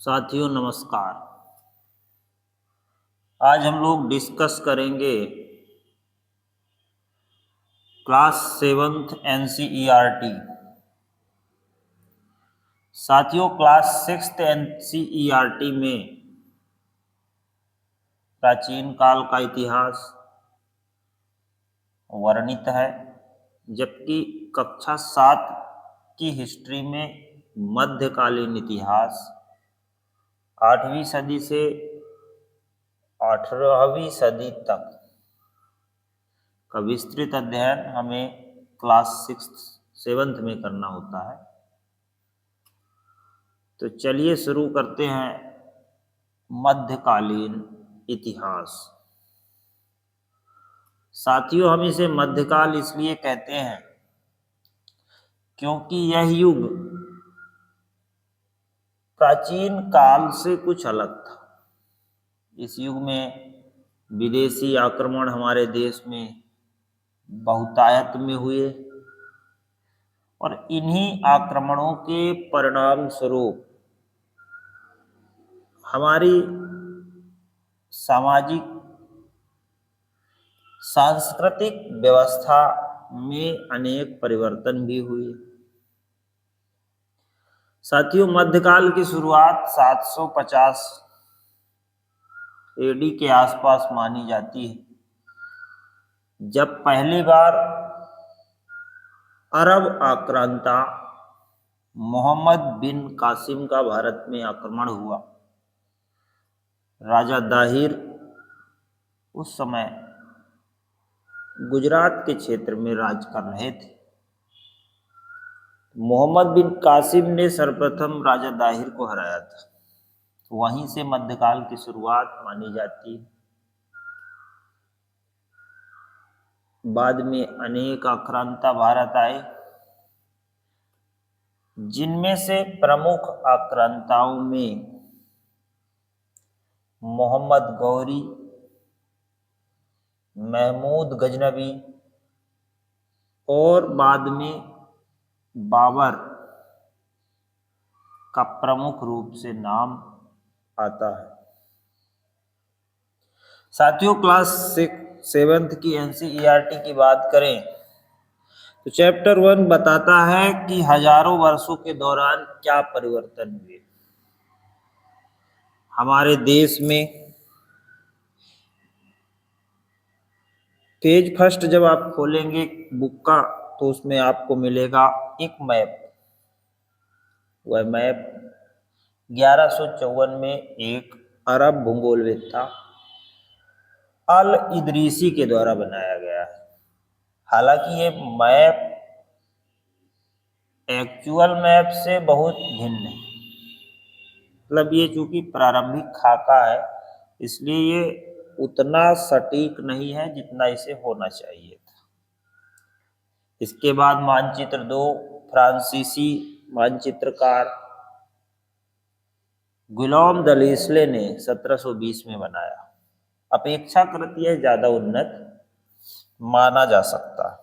साथियों नमस्कार। आज हम लोग डिस्कस करेंगे क्लास 7th NCERT। साथियों क्लास 6th NCERT में प्राचीन काल का इतिहास वर्णित है, जबकि कक्षा 7 की हिस्ट्री में मध्यकालीन इतिहास 8वीं सदी से 18वीं सदी तक का विस्तृत अध्ययन हमें क्लास 7th में करना होता है। तो चलिए शुरू करते हैं मध्यकालीन इतिहास। साथियों हम इसे मध्यकाल इसलिए कहते हैं क्योंकि यह युग प्राचीन काल से कुछ अलग था। इस युग में विदेशी आक्रमण हमारे देश में बहुतायत में हुए और इन्हीं आक्रमणों के परिणाम स्वरूप हमारी सामाजिक सांस्कृतिक व्यवस्था में अनेक परिवर्तन भी हुए। साथियों मध्यकाल की शुरुआत 750 AD के आसपास मानी जाती है, जब पहली बार अरब आक्रांता मोहम्मद बिन कासिम का भारत में आक्रमण हुआ। राजा दाहिर उस समय गुजरात के क्षेत्र में राज कर रहे थे। मोहम्मद बिन कासिम ने सर्वप्रथम राजा दाहिर को हराया था। वहीं से मध्यकाल की शुरुआत मानी जाती है। बाद में अनेक आक्रांता भारत आए, जिनमें से प्रमुख आक्रांताओं में मोहम्मद गौरी, महमूद गजनवी और बाद में बाबर का प्रमुख रूप से नाम आता है। साथियों क्लास 7th की NCERT की बात करें तो चैप्टर 1 बताता है कि हजारों वर्षों के दौरान क्या परिवर्तन हुए हमारे देश में। पेज फर्स्ट जब आप खोलेंगे बुक का तो उसमें आपको मिलेगा एक मैप। वह मैप 1154 में एक अरब भूगोलविद था अल इदरीसी के द्वारा बनाया गया है। हालांकि ये मैप एक्चुअल मैप से बहुत भिन्न है। मतलब ये चूंकि प्रारंभिक खाका है, इसलिए ये उतना सटीक नहीं है जितना इसे होना चाहिए था। इसके बाद मानचित्र 2 फ्रांसीसी मानचित्रकार गुलाम दलीस्ले ने 1720 में बनाया। अपेक्षाकृत यह ज्यादा उन्नत माना जा सकता है।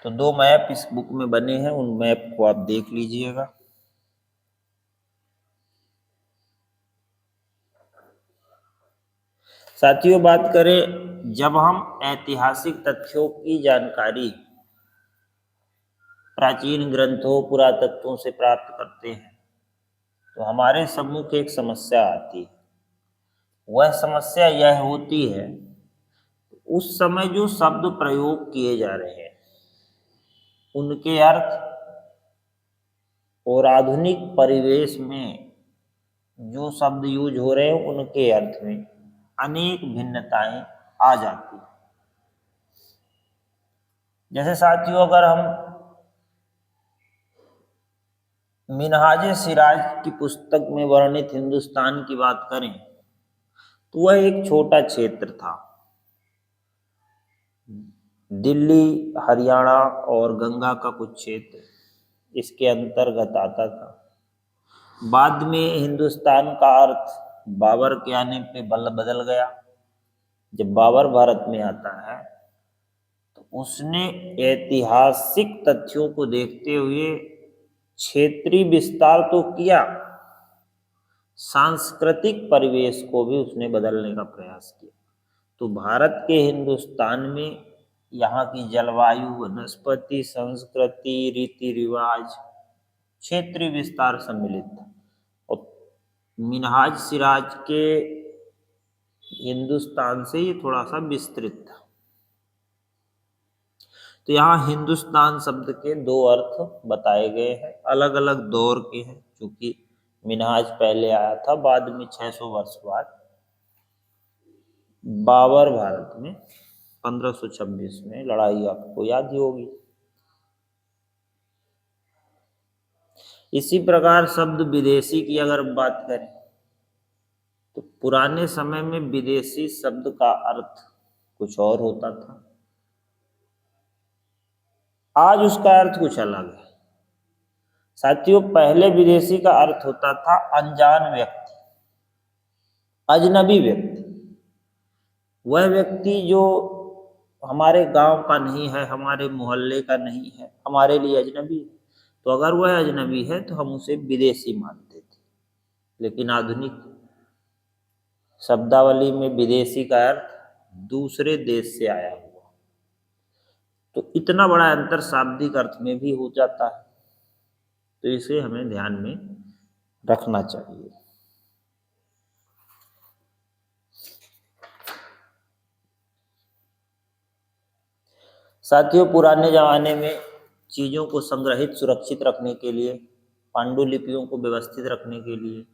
तो 2 मैप इस बुक में बने हैं, उन मैप को आप देख लीजिएगा। साथियों बात करें जब हम ऐतिहासिक तथ्यों की जानकारी प्राचीन ग्रंथों पुरातत्वों से प्राप्त करते हैं तो हमारे सम्मुख एक समस्या आती है। वह समस्या यह होती है उस समय जो शब्द प्रयोग किए जा रहे हैं उनके अर्थ और आधुनिक परिवेश में जो शब्द यूज हो रहे हैं उनके अर्थ में अनेक भिन्नताएं आ जाती हैं। जैसे साथियों अगर हम मिनहाज सिराज की पुस्तक में वर्णित हिंदुस्तान की बात करें तो वह एक छोटा क्षेत्र था। दिल्ली, हरियाणा और गंगा का कुछ क्षेत्र इसके अंतर्गत आता था। बाद में हिंदुस्तान का अर्थ बाबर के आने पे बदल गया। जब बाबर भारत में आता है तो उसने ऐतिहासिक तथ्यों को देखते हुए क्षेत्रीय विस्तार तो किया, सांस्कृतिक परिवेश को भी उसने बदलने का प्रयास किया। तो भारत के हिंदुस्तान में यहाँ की जलवायु, वनस्पति, संस्कृति, रीति रिवाज, क्षेत्रीय विस्तार सम्मिलित था। और मिनहाज सिराज के हिंदुस्तान से ये थोड़ा सा विस्तृत था। तो यहाँ हिंदुस्तान शब्द के दो अर्थ बताए गए हैं, अलग अलग दौर के हैं। क्योंकि मिनहाज पहले आया था, बाद में 600 वर्ष बाद बाबर भारत में 1526 में लड़ाई आपको याद ही होगी। इसी प्रकार शब्द विदेशी की अगर बात करें तो पुराने समय में विदेशी शब्द का अर्थ कुछ और होता था, आज उसका अर्थ कुछ अलग है। साथियों, पहले विदेशी का अर्थ होता था अनजान व्यक्ति, अजनबी व्यक्ति। वह व्यक्ति जो हमारे गांव का नहीं है, हमारे मोहल्ले का नहीं है, हमारे लिए अजनबी है। तो अगर वह अजनबी है तो हम उसे विदेशी मानते थे। लेकिन आधुनिक शब्दावली में विदेशी का अर्थ दूसरे देश से आया हुआ। तो इतना बड़ा अंतर शाब्दिक अर्थ में भी हो जाता है, तो इसे हमें ध्यान में रखना चाहिए। साथियों, पुराने जमाने में चीजों को संग्रहित सुरक्षित रखने के लिए, पांडुलिपियों को व्यवस्थित रखने के लिए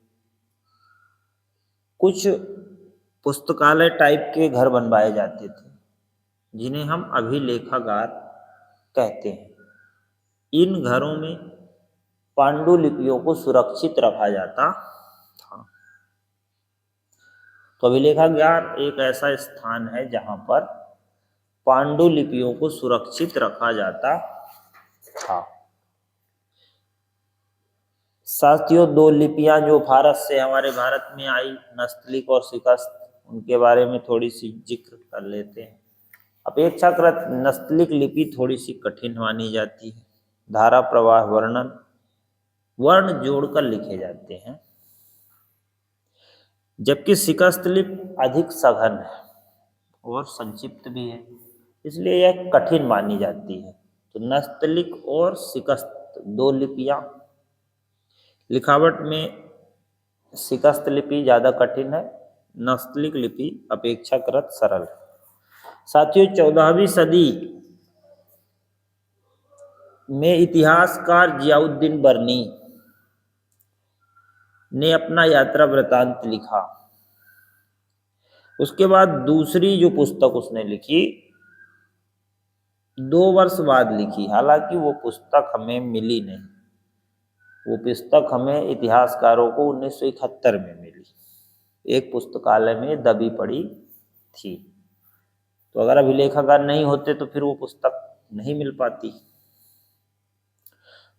कुछ पुस्तकालय टाइप के घर बनवाए जाते थे, जिन्हें हम अभिलेखागार कहते हैं। इन घरों में पांडुलिपियों को सुरक्षित रखा जाता था। तो अभिलेखागार एक ऐसा स्थान है जहां पर पांडुलिपियों को सुरक्षित रखा जाता था। साथियों, दो लिपियां जो भारत से हमारे भारत में आई, नस्तलिक और शिकस्त, उनके बारे में थोड़ी सी जिक्र कर लेते हैं। अपेक्षाकृत नस्तलिक लिपि थोड़ी सी कठिन मानी जाती है। धारा प्रवाह वर्णन वर्ण जोड़कर लिखे जाते हैं, जबकि शिकस्त लिपि अधिक सघन है और संक्षिप्त भी है, इसलिए यह कठिन मानी जाती है। तो नस्तलिक और शिकस्त दो लिपियां, लिखावट में शिकस्त लिपि ज़्यादा कठिन है, नस्तलिक लिपि अपेक्षाकृत सरल है। साथियों, 14वीं सदी में इतिहासकार जियाउद्दीन बर्नी ने अपना यात्रा वृतांत लिखा। उसके बाद दूसरी जो पुस्तक उसने लिखी 2 वर्ष बाद लिखी। हालांकि वो पुस्तक हमें मिली नहीं, वो पुस्तक हमें इतिहासकारों को 1971 में मिली, एक पुस्तकालय में दबी पड़ी थी। तो अगर अभिलेखागार नहीं होते तो फिर वो पुस्तक नहीं मिल पाती।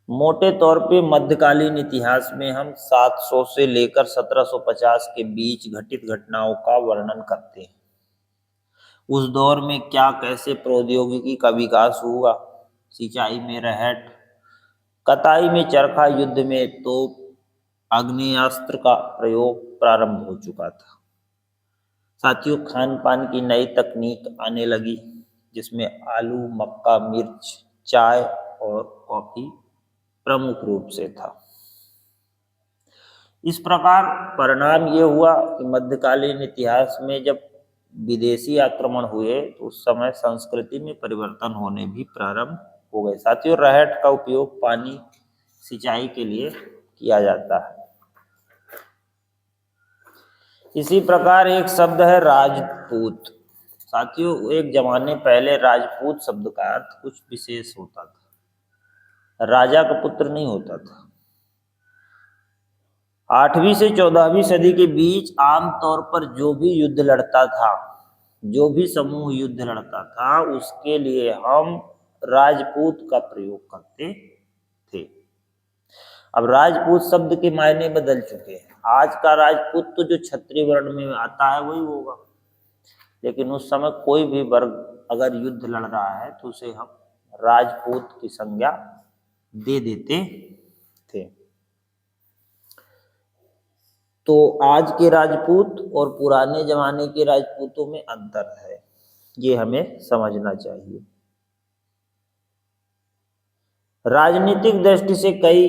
मोटे तौर पे मध्यकालीन इतिहास में हम 700 से लेकर 1750 के बीच घटित घटनाओं का वर्णन करते हैं। उस दौर में क्या कैसे प्रौद्योगिकी का विकास हुआ, सिंचाई में रहट, कताई में चरखा, युद्ध में तोप, आग्नेयास्त्र का प्रयोग प्रारंभ हो चुका था। साथियों, खान पान की नई तकनीक आने लगी, जिसमें आलू, मक्का, मिर्च, चाय और कॉफी प्रमुख रूप से था। इस प्रकार परिणाम ये हुआ कि मध्यकालीन इतिहास में जब विदेशी आक्रमण हुए तो उस समय संस्कृति में परिवर्तन होने भी प्रारंभ हो गए। साथियों, रहट का उपयोग पानी सिंचाई के लिए किया जाता है। इसी प्रकार एक शब्द है राजपूत। साथियों, एक जमाने पहले राजपूत शब्द का अर्थ कुछ विशेष होता था, राजा का पुत्र नहीं होता था। 8वीं से 14वीं सदी के बीच आमतौर पर जो भी युद्ध लड़ता था, जो भी समूह युद्ध लड़ता था, उसके लिए हम राजपूत का प्रयोग करते थे। अब राजपूत शब्द के मायने बदल चुके हैं। आज का राजपूत तो जो क्षत्रिय वर्ण में आता है वही होगा, लेकिन उस समय कोई भी वर्ग अगर युद्ध लड़ रहा है तो उसे हम राजपूत की संज्ञा दे देते तो आज के राजपूत और पुराने जमाने के राजपूतों में अंतर है, ये हमें समझना चाहिए। राजनीतिक दृष्टि से कई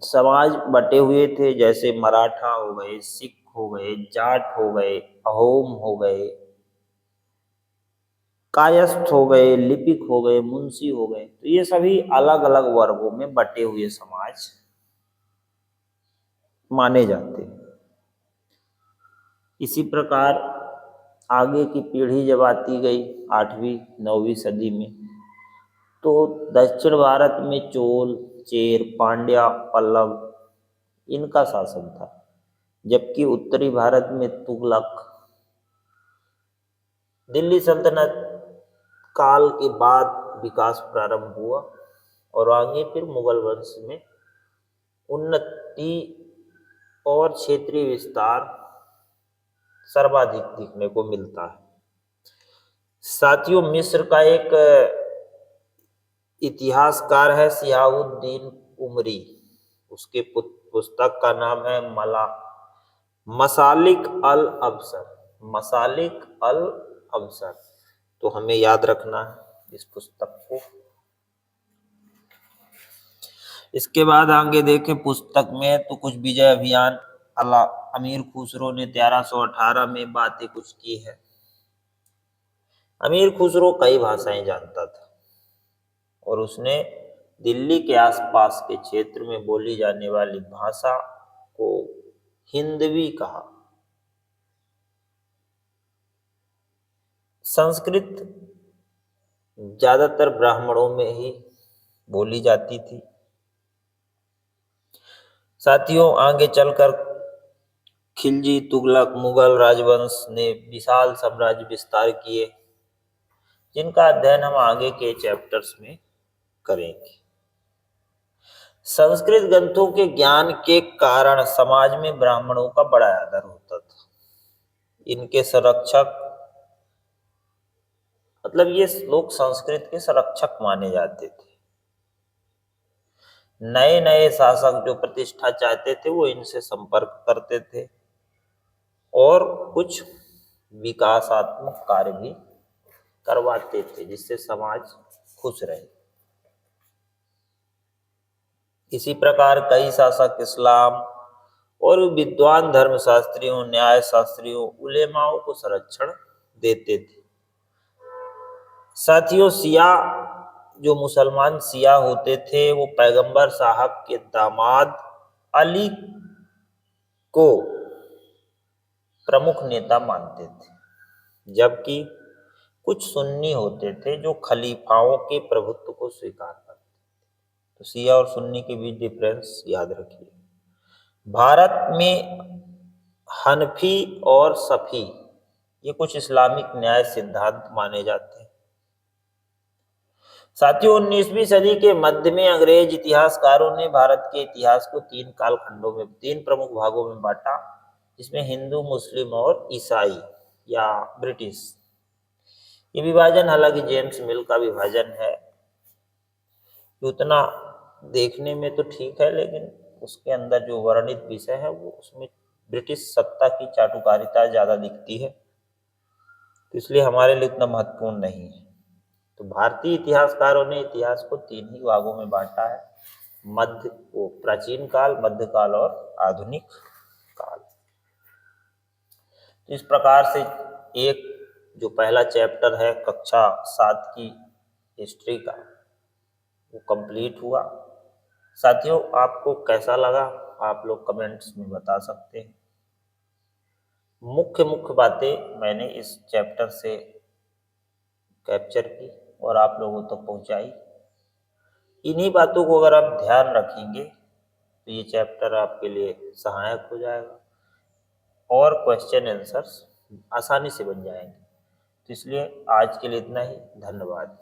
समाज बटे हुए थे, जैसे मराठा हो गए, सिख हो गए, जाट हो गए, अहोम हो गए, कायस्थ हो गए, लिपिक हो गए, मुंशी हो गए। तो ये सभी अलग अलग वर्गों में बटे हुए समाज माने जाते हैं। इसी प्रकार आगे की पीढ़ी जब आती गई 8वीं 9वीं सदी में, तो दक्षिण भारत में चोल, चेर, पांड्या, पल्लव इनका शासन था, जबकि उत्तरी भारत में तुगलक। दिल्ली सल्तनत काल के बाद विकास प्रारंभ हुआ और आगे फिर मुगल वंश में उन्नति और क्षेत्रीय विस्तार सर्वाधिक देखने को मिलता है। साथियों, मिस्र का एक इतिहासकार है सियाउद्दीन उमरी, उसके पुस्तक का नाम है मसालिक अल अबसर। मसालिक अल अबसर, तो हमें याद रखना है इस पुस्तक को। इसके बाद आगे देखें पुस्तक में, तो कुछ विजय अभियान अमीर खुसरो ने 1318 में बातें कुछ की है। अमीर खुसरो कई भाषाएं जानता था और उसने दिल्ली के आसपास के क्षेत्र में बोली जाने वाली भाषा को हिंदवी कहा। संस्कृत ज्यादातर ब्राह्मणों में ही बोली जाती थी। साथियों, आगे चलकर खिलजी, तुगलक, मुगल राजवंश ने विशाल साम्राज्य विस्तार किए, जिनका अध्ययन हम आगे के चैप्टर्स में करेंगे। संस्कृत ग्रंथों के ज्ञान के कारण समाज में ब्राह्मणों का बड़ा आदर होता था। इनके संरक्षक, मतलब ये लोग संस्कृत के संरक्षक माने जाते थे। नए नए शासक जो प्रतिष्ठा चाहते थे वो इनसे संपर्क करते थे और कुछ विकासात्मक कार्य भी करवाते थे, जिससे समाज खुश रहे। इसी प्रकार कई शासक इस्लाम और विद्वान धर्मशास्त्रियों, न्याय शास्त्रियों, उलेमाओं को संरक्षण देते थे। साथियों, सिया जो मुसलमान सिया होते थे, वो पैगंबर साहब के दामाद अली को प्रमुख नेता मानते थे, जबकि कुछ सुन्नी होते थे जो खलीफाओं के प्रभुत्व को स्वीकार करते थे। तो सिया और सुन्नी के बीच डिफरेंस याद रखिए। भारत में हनफी और सफी ये कुछ इस्लामिक न्याय सिद्धांत माने जाते हैं। साथियों, 19वीं सदी के मध्य में अंग्रेज इतिहासकारों ने भारत के इतिहास को 3 कालखंडों में, 3 प्रमुख भागों में बांटा, जिसमें हिंदू, मुस्लिम और ईसाई या ब्रिटिश। ये विभाजन हालांकि जेम्स मिल का विभाजन है, उतना देखने में तो ठीक है, लेकिन उसके अंदर जो वर्णित विषय है वो उसमें ब्रिटिश सत्ता की चाटुकारिता ज्यादा दिखती है, तो इसलिए हमारे लिए उतना महत्वपूर्ण नहीं है। तो भारतीय इतिहासकारों ने इतिहास को 3 ही भागों में बांटा है, प्राचीन काल, मध्यकाल और आधुनिक काल। तो इस प्रकार से एक जो पहला चैप्टर है कक्षा 7 की हिस्ट्री का, वो कंप्लीट हुआ। साथियों, आपको कैसा लगा आप लोग कमेंट्स में बता सकते हैं। मुख्य बातें मैंने इस चैप्टर से कैप्चर की और आप लोगों तक पहुंचाई। इन्हीं बातों को अगर आप ध्यान रखेंगे तो ये चैप्टर आपके लिए सहायक हो जाएगा और क्वेश्चन आंसर्स आसानी से बन जाएंगे। तो इसलिए आज के लिए इतना ही। धन्यवाद।